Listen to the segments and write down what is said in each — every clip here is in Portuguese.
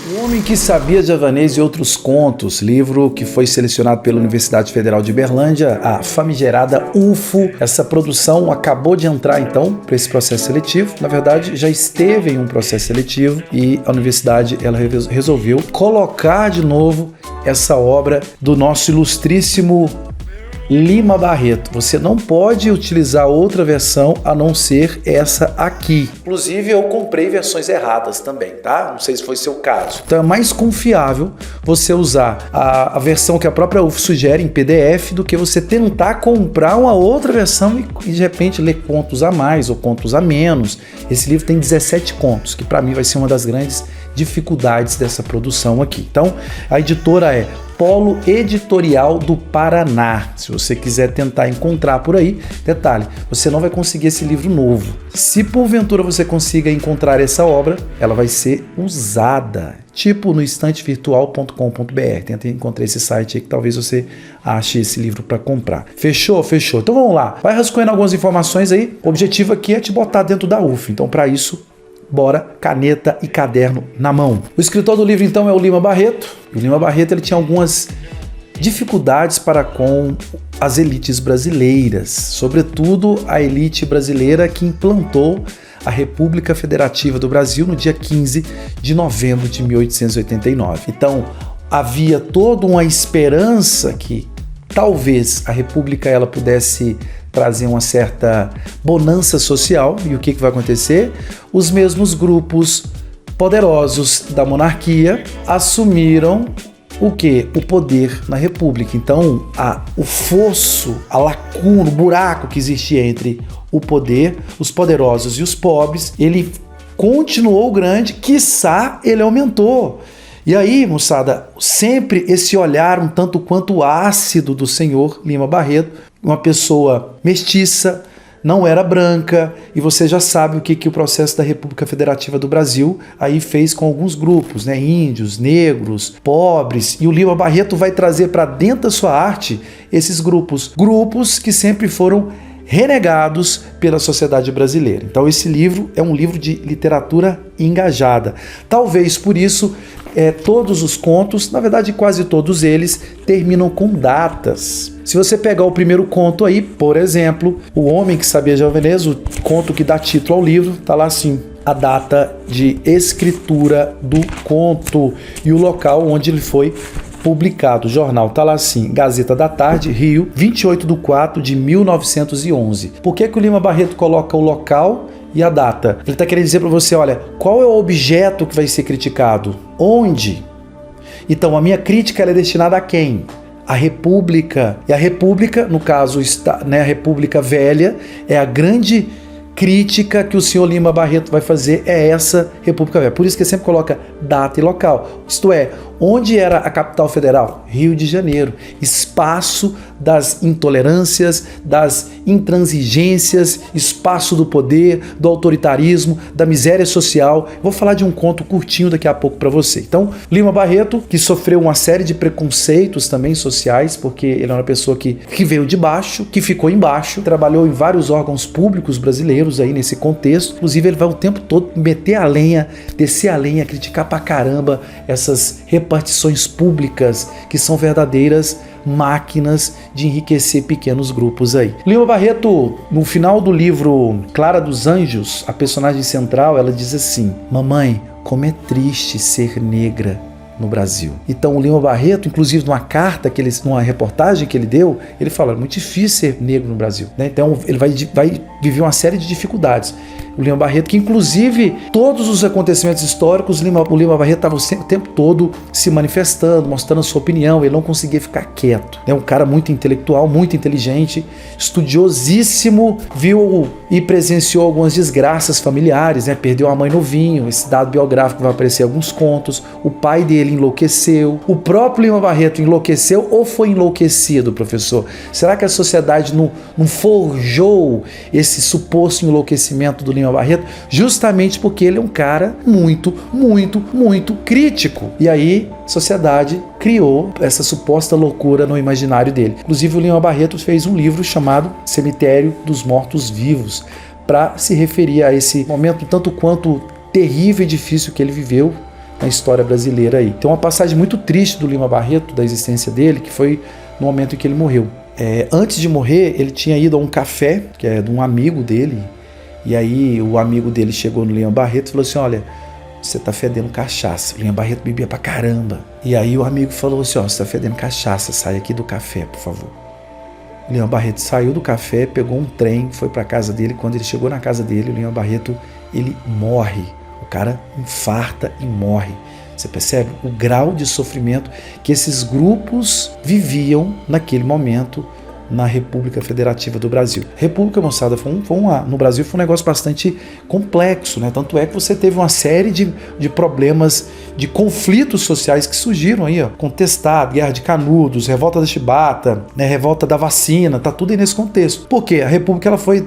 O Homem que Sabia Javanês e Outros Contos, livro que foi selecionado pela Universidade Federal de Uberlândia, a famigerada UFO. Essa produção acabou de entrar então para esse processo seletivo. Na verdade, já esteve em um processo seletivo e a universidade ela resolveu colocar de novo essa obra do nosso ilustríssimo Lima Barreto. Você não pode utilizar outra versão a não ser essa aqui. Inclusive eu comprei versões erradas também, tá? Não sei se foi seu caso. Então é mais confiável você usar a versão que a própria UF sugere em PDF do que você tentar comprar uma outra versão e de repente ler contos a mais ou contos a menos. Esse livro tem 17 contos, que para mim vai ser uma das grandes dificuldades dessa produção aqui. Então a editora é Polo Editorial do Paraná. Se você quiser tentar encontrar por aí, detalhe, você não vai conseguir esse livro novo. Se porventura você consiga encontrar essa obra, ela vai ser usada, tipo no estantevirtual.com.br. Tenta encontrar esse site aí que talvez você ache esse livro para comprar. Fechou? Fechou. Então vamos lá. Vai rascunhando algumas informações aí. O objetivo aqui é te botar dentro da UF. Então para isso, bora, caneta e caderno na mão. O escritor do livro, então, é o Lima Barreto. E o Lima Barreto ele tinha algumas dificuldades para com as elites brasileiras, sobretudo a elite brasileira que implantou a República Federativa do Brasil no dia 15 de novembro de 1889. Então, havia toda uma esperança que talvez a República ela pudesse trazer uma certa bonança social. E o que vai acontecer? Os mesmos grupos poderosos da monarquia assumiram o quê? O poder na República. Então, o fosso, a lacuna, o buraco que existia entre o poder, os poderosos e os pobres, ele continuou grande, quiçá ele aumentou. E aí, moçada, sempre esse olhar um tanto quanto ácido do senhor Lima Barreto, uma pessoa mestiça, não era branca, e você já sabe o que o processo da República Federativa do Brasil aí fez com alguns grupos, né? Índios, negros, pobres, e o Lima Barreto vai trazer para dentro da sua arte esses grupos que sempre foram renegados pela sociedade brasileira. Então esse livro é um livro de literatura engajada. Talvez por isso todos os contos, na verdade quase todos eles, terminam com datas. Se você pegar o primeiro conto aí, por exemplo, O Homem que Sabia Javanês, o conto que dá título ao livro, tá lá assim, a data de escritura do conto e o local onde ele foi publicado. O jornal tá lá assim, Gazeta da Tarde, Rio, 28/4 de 1911. Por que o Lima Barreto coloca o local e a data? Ele está querendo dizer para você, olha, qual é o objeto que vai ser criticado? Onde? Então, a minha crítica ela é destinada a quem? A República. E a República, no caso, a República Velha, é a grande crítica que o senhor Lima Barreto vai fazer, é essa República Velha. Por isso que ele sempre coloca data e local. Isto é, onde era a capital federal? Rio de Janeiro. Espaço das intolerâncias, das intransigências, espaço do poder, do autoritarismo, da miséria social. Vou falar de um conto curtinho daqui a pouco para você. Então, Lima Barreto, que sofreu uma série de preconceitos também sociais, porque ele é uma pessoa que veio de baixo, que ficou embaixo, trabalhou em vários órgãos públicos brasileiros aí nesse contexto. Inclusive, ele vai o tempo todo meter a lenha, descer a lenha, criticar pra caramba essas repartições públicas que são verdadeiras máquinas de enriquecer pequenos grupos aí. Lima Barreto, no final do livro Clara dos Anjos, a personagem central, ela diz assim: mamãe, como é triste ser negra no Brasil. Então o Lima Barreto, inclusive numa carta numa reportagem que ele deu, ele fala, é muito difícil ser negro no Brasil, né? Então ele vai viver uma série de dificuldades. O Lima Barreto, que inclusive todos os acontecimentos históricos, o Lima Barreto estava o tempo todo se manifestando, mostrando a sua opinião, ele não conseguia ficar quieto. É um cara muito intelectual, muito inteligente, estudiosíssimo, viu e presenciou algumas desgraças familiares, né? Perdeu a mãe novinho, esse dado biográfico vai aparecer em alguns contos, o pai dele enlouqueceu, o próprio Lima Barreto enlouqueceu ou foi enlouquecido, professor? Será que a sociedade não forjou esse suposto enlouquecimento do Lima Barreto? Justamente porque ele é um cara muito, muito, muito crítico. E aí, a sociedade criou essa suposta loucura no imaginário dele. Inclusive, o Lima Barreto fez um livro chamado Cemitério dos Mortos-Vivos, para se referir a esse momento tanto quanto terrível e difícil que ele viveu na história brasileira aí. Tem uma passagem muito triste do Lima Barreto, da existência dele, que foi no momento em que ele morreu. Antes de morrer, ele tinha ido a um café, que é de um amigo dele, e aí o amigo dele chegou no Lima Barreto e falou assim, olha, você tá fedendo cachaça. O Lima Barreto bebia pra caramba. E aí o amigo falou assim, você tá fedendo cachaça, sai aqui do café, por favor. O Lima Barreto saiu do café, pegou um trem, foi pra casa dele. Quando ele chegou na casa dele, o Lima Barreto, ele morre. O cara infarta e morre. Você percebe o grau de sofrimento que esses grupos viviam naquele momento na República Federativa do Brasil. República, moçada, no Brasil foi um negócio bastante complexo, né? Tanto é que você teve uma série de problemas, de conflitos sociais que surgiram aí, ó. Contestado, Guerra de Canudos, Revolta da Chibata, né? Revolta da Vacina, tá tudo aí nesse contexto. Por quê? A República ela foi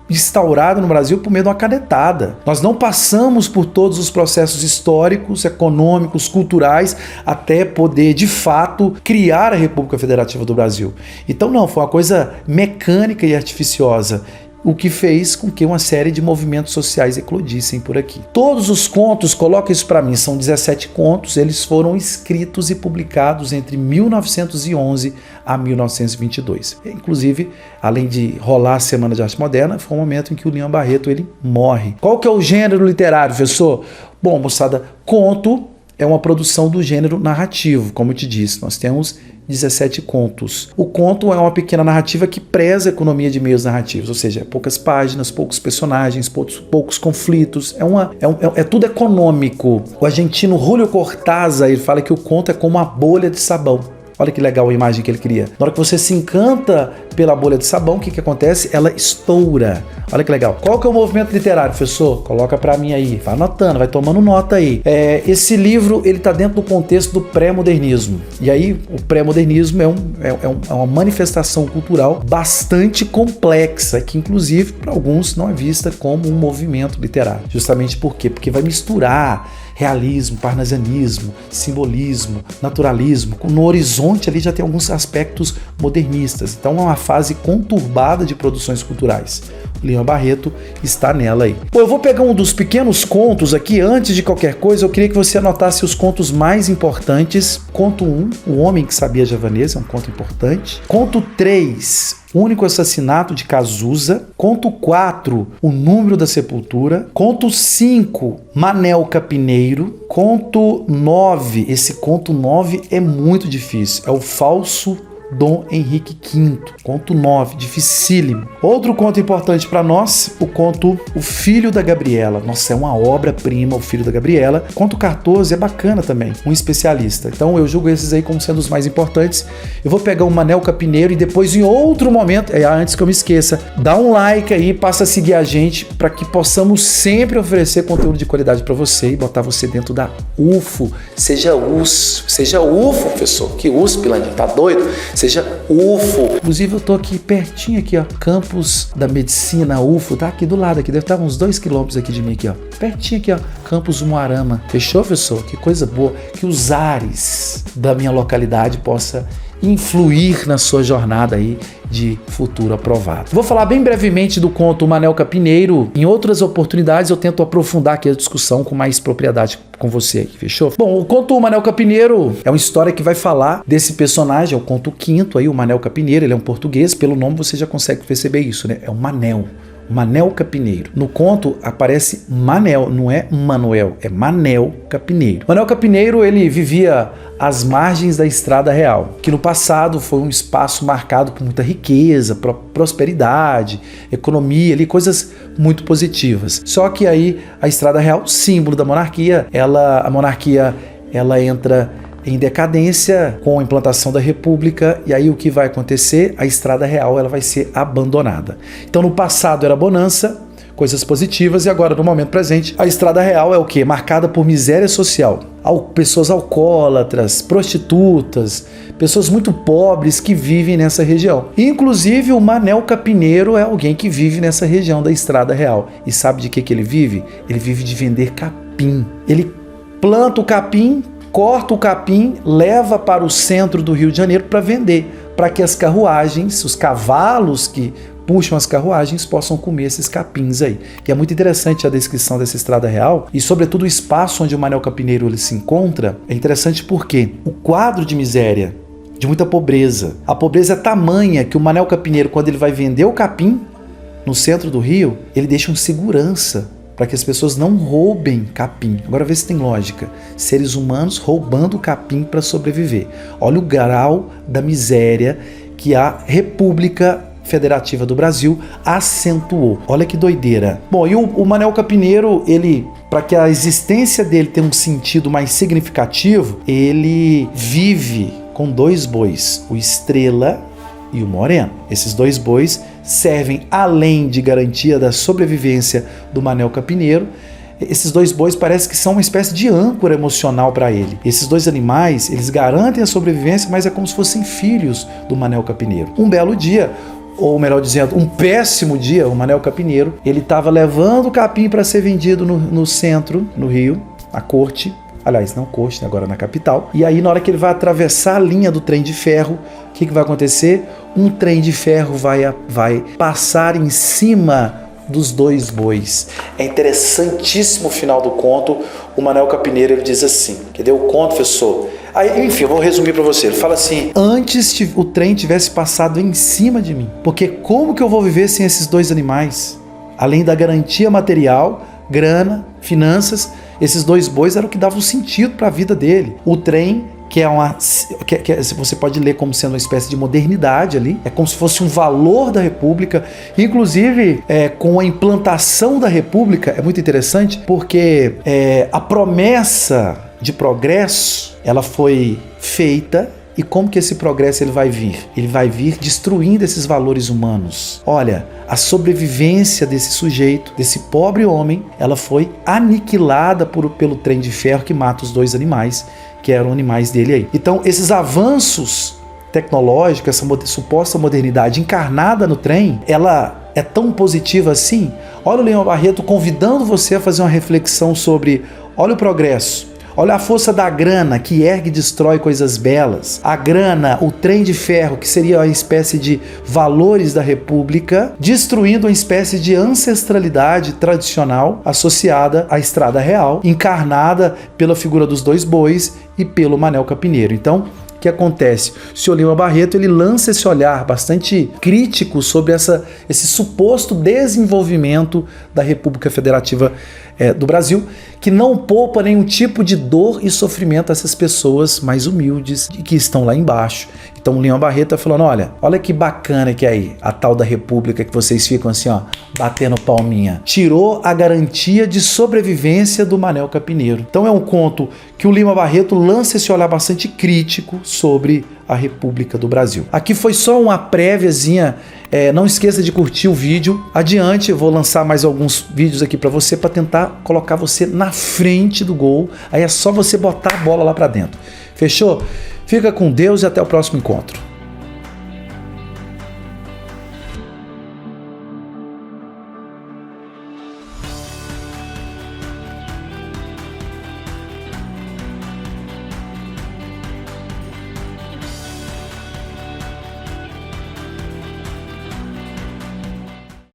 instaurada no Brasil por meio de uma canetada. Nós não passamos por todos os processos históricos, econômicos, culturais, até poder, de fato, criar a República Federativa do Brasil. Então não, foi uma coisa mecânica e artificiosa, o que fez com que uma série de movimentos sociais eclodissem por aqui. Todos os contos, coloca isso para mim, são 17 contos, eles foram escritos e publicados entre 1911 a 1922. Inclusive, além de rolar a Semana de Arte Moderna, foi um momento em que o Lima Barreto ele morre. Qual que é o gênero literário, professor? Bom, moçada, conto é uma produção do gênero narrativo, como eu te disse, nós temos 17 contos. O conto é uma pequena narrativa que preza a economia de meios narrativos, ou seja, poucas páginas, poucos personagens, poucos conflitos, é tudo econômico. O argentino Julio Cortázar ele fala que o conto é como uma bolha de sabão. Olha que legal a imagem que ele cria. Na hora que você se encanta pela bolha de sabão, o que acontece? Ela estoura. Olha que legal. Qual que é o movimento literário, professor? Coloca pra mim aí. Vai anotando, vai tomando nota aí. Esse livro, ele tá dentro do contexto do pré-modernismo. E aí, o pré-modernismo é uma manifestação cultural bastante complexa, que inclusive, para alguns, não é vista como um movimento literário. Justamente por quê? Porque vai misturar realismo, parnasianismo, simbolismo, naturalismo. No horizonte ali já tem alguns aspectos modernistas. Então é uma fase conturbada de produções culturais. O Lima Barreto está nela aí. Bom, eu vou pegar um dos pequenos contos aqui. Antes de qualquer coisa, eu queria que você anotasse os contos mais importantes. Conto 1, O Homem que Sabia Javanês, é um conto importante. Conto 3, O Único Assassinato de Cazuza. Conto 4, O Número da Sepultura. Conto 5, Manel Capineiro. Conto 9, esse conto 9 é muito difícil, é o Falso Dom Henrique V, conto 9, dificílimo. Outro conto importante para nós, o conto O Filho da Gabriela. Nossa, é uma obra-prima, O Filho da Gabriela. Conto 14 é bacana também, um especialista. Então eu julgo esses aí como sendo os mais importantes. Eu vou pegar o Manel Capineiro e depois em outro momento, antes que eu me esqueça, dá um like aí, passa a seguir a gente para que possamos sempre oferecer conteúdo de qualidade para você e botar você dentro da UFO. Seja UFO, professor. Que USP, Landinho, tá doido? Seja UFO. Inclusive eu tô aqui pertinho aqui, ó, Campus da Medicina, UFO, tá aqui do lado aqui, deve estar uns 2 quilômetros aqui de mim aqui, ó. Pertinho aqui, ó, Campus Umuarama. Fechou, professor? Que coisa boa. Que os ares da minha localidade possa influir na sua jornada aí de futuro aprovado. Vou falar bem brevemente do conto Manel Capineiro. Em outras oportunidades eu tento aprofundar aqui a discussão com mais propriedade com você aí, fechou? Bom, o conto Manel Capineiro é uma história que vai falar desse personagem, é o conto 5º aí, o Manel Capineiro, ele é um português, pelo nome você já consegue perceber isso, né? É um Manel. Manel Capineiro. No conto aparece Manel, não é Manuel, é Manel Capineiro. Manel Capineiro, ele vivia às margens da Estrada Real, que no passado foi um espaço marcado por muita riqueza, prosperidade, economia, ali, coisas muito positivas. Só que aí a Estrada Real, símbolo da monarquia, a monarquia entra em decadência com a implantação da República, e aí o que vai acontecer? A Estrada Real ela vai ser abandonada. Então no passado era bonança, coisas positivas, e agora no momento presente a Estrada Real é o quê? Marcada por miséria social, pessoas alcoólatras, prostitutas, pessoas muito pobres que vivem nessa região. Inclusive o Manel Capineiro é alguém que vive nessa região da Estrada Real. E sabe de que ele vive? Ele vive de vender capim. Ele planta o capim, corta o capim, leva para o centro do Rio de Janeiro para vender, para que as carruagens, os cavalos que puxam as carruagens possam comer esses capins aí. E é muito interessante a descrição dessa estrada real e, sobretudo, o espaço onde o Manel Capineiro ele se encontra é interessante porque o quadro de miséria, de muita pobreza, a pobreza é tamanha que o Manel Capineiro, quando ele vai vender o capim no centro do Rio, ele deixa um segurança para que as pessoas não roubem capim. Agora vê se tem lógica. Seres humanos roubando capim para sobreviver. Olha o grau da miséria que a República Federativa do Brasil acentuou. Olha que doideira. Bom, e o Manel Capineiro, ele, para que a existência dele tenha um sentido mais significativo, ele vive com 2 bois, o Estrela e o Moreno. Esses 2 bois servem, além de garantia da sobrevivência do Manel Capineiro, esses 2 bois parece que são uma espécie de âncora emocional para ele. Esses 2 animais, eles garantem a sobrevivência, mas é como se fossem filhos do Manel Capineiro. Um belo dia, ou melhor dizendo, um péssimo dia, o Manel Capineiro, ele estava levando o capim para ser vendido no centro, no Rio, na corte. Aliás, não corte, agora na capital. E aí, na hora que ele vai atravessar a linha do trem de ferro, o que vai acontecer? Um trem de ferro vai passar em cima dos 2 bois. É interessantíssimo o final do conto. O Manel Capineiro ele diz assim, que deu o conto, professor. Aí, enfim, eu vou resumir para você. Ele fala assim: antes o trem tivesse passado em cima de mim, porque como que eu vou viver sem esses 2 animais? Além da garantia material, grana, finanças, esses 2 bois eram o que davam sentido para a vida dele. O trem, que você pode ler como sendo uma espécie de modernidade ali, é como se fosse um valor da República. Inclusive, com a implantação da República, é muito interessante, porque a promessa de progresso, ela foi feita. E como que esse progresso ele vai vir? Ele vai vir destruindo esses valores humanos. Olha, a sobrevivência desse sujeito, desse pobre homem, ela foi aniquilada pelo trem de ferro que mata os 2 animais, que eram animais dele aí. Então, esses avanços tecnológicos, essa suposta modernidade encarnada no trem, ela é tão positiva assim? Olha o Lima Barreto convidando você a fazer uma reflexão sobre, olha o progresso. Olha a força da grana que ergue e destrói coisas belas. A grana, o trem de ferro, que seria uma espécie de valores da República, destruindo uma espécie de ancestralidade tradicional associada à estrada real, encarnada pela figura dos 2 bois e pelo Manel Capineiro. Então, o que acontece? O senhor Lima Barreto ele lança esse olhar bastante crítico sobre esse suposto desenvolvimento da República Federativa do Brasil, que não poupa nenhum tipo de dor e sofrimento a essas pessoas mais humildes e que estão lá embaixo. Então o Lima Barreto está falando, olha que bacana que é aí, a tal da República que vocês ficam assim, batendo palminha. Tirou a garantia de sobrevivência do Manel Capineiro. Então é um conto que o Lima Barreto lança esse olhar bastante crítico sobre a República do Brasil. Aqui foi só uma préviazinha. Não esqueça de curtir o vídeo. Adiante, eu vou lançar mais alguns vídeos aqui para você, para tentar colocar você na frente do gol. Aí é só você botar a bola lá para dentro. Fechou? Fica com Deus e até o próximo encontro.